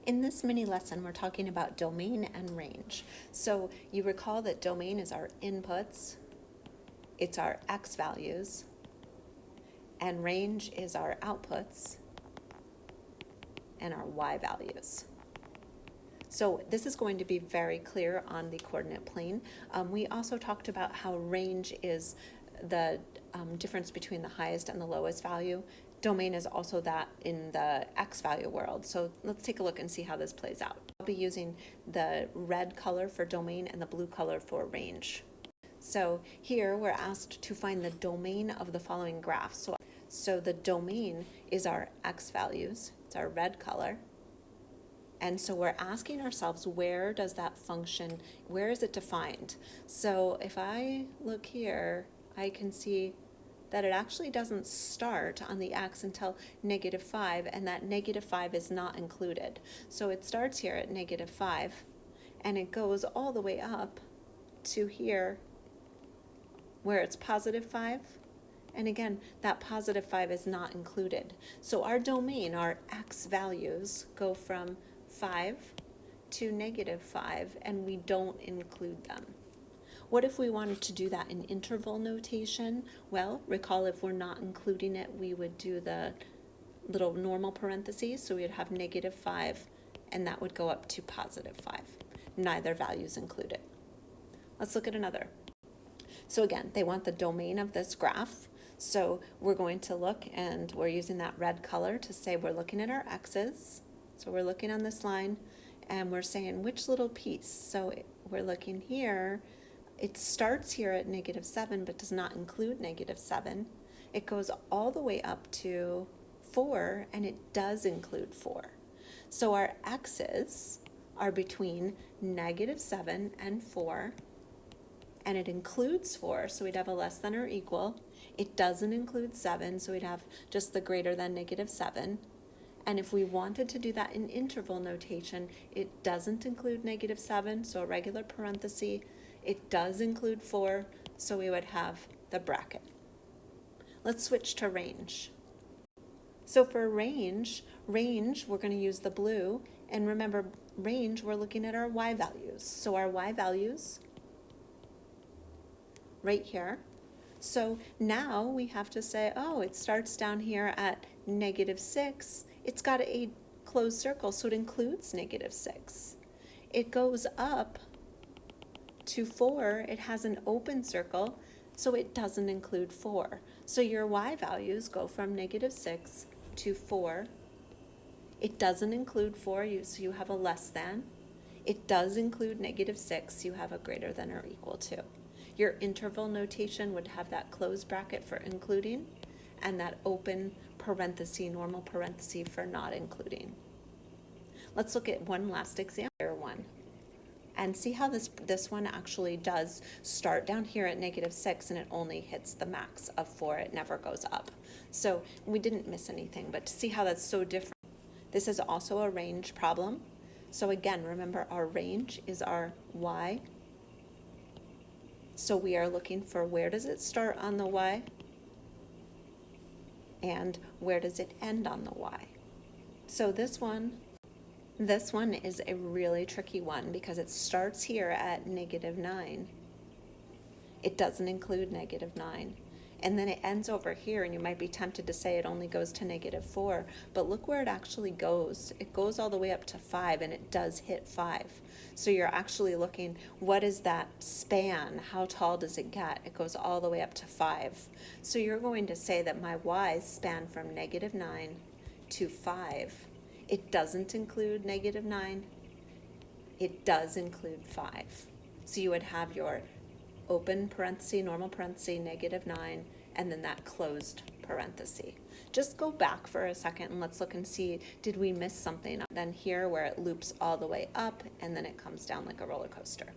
In this mini lesson, we're talking about domain and range. So you recall that domain is our inputs, it's our x values, and range is our outputs and our y values. So this is going to be very clear on the coordinate plane. We also talked about how range is the difference between the highest and the lowest value. Domain is also that in the x value world. So let's take a look and see how this plays out. I'll be using the red color for domain and the blue color for range. So here we're asked to find the domain of the following graph. So the domain is our x values, it's our red color. And so we're asking ourselves, where does that function, where is it defined? So if I look here, I can see that it actually doesn't start on the x until -5, and that -5 is not included. So it starts here at -5, and it goes all the way up to here, where it's +5. And again, that +5 is not included. So our domain, our x values, go from 5 to -5, and we don't include them. What if we wanted to do that in interval notation? Well, recall if we're not including it, we would do the little normal parentheses, so we'd have -5, and that would go up to +5. Neither value is included. Let's look at another. So again, they want the domain of this graph. So we're going to look, and we're using that red color to say we're looking at our x's. So we're looking on this line, and we're saying which little piece. So we're looking here. It starts here at -7, but does not include -7. It goes all the way up to 4, and it does include 4. So our x's are between -7 and 4, and it includes 4, so we'd have a less than or equal. It doesn't include 7, so we'd have just the greater than -7. And if we wanted to do that in interval notation, it doesn't include -7, so a regular parenthesis. It does include 4, so we would have the bracket. Let's switch to range. So for range, we're going to use the blue. And remember, range, we're looking at our y values. So our y values, right here. So now we have to say, oh, it starts down here at -6. It's got a closed circle, so it includes -6. It goes up to 4, it has an open circle, so it doesn't include 4. So your y values go from -6 to 4. It doesn't include 4, so you have a less than. It does include -6, you have a greater than or equal to. Your interval notation would have that closed bracket for including, and that open parenthesis, normal parenthesis for not including. Let's look at one last example, and see how this one actually does start down here at -6, and it only hits the max of 4. It never goes up. So we didn't miss anything, but to see how that's so different. This is also a range problem. So again, remember our range is our y. So we are looking for where does it start on the y, and where does it end on the y. So this one is a really tricky one because it starts here at -9. It doesn't include -9. And then it ends over here, and you might be tempted to say it only goes to -4, but look where it actually goes. It goes all the way up to 5, and it does hit 5. So you're actually looking, what is that span? How tall does it get? It goes all the way up to 5. So you're going to say that my y's span from -9 to 5. It doesn't include -9. It does include 5. So you would have your open parenthesis, normal parenthesis, -9, and then that closed parenthesis. Just go back for a second and let's look and see, did we miss something? Then here where it loops all the way up and then it comes down like a roller coaster.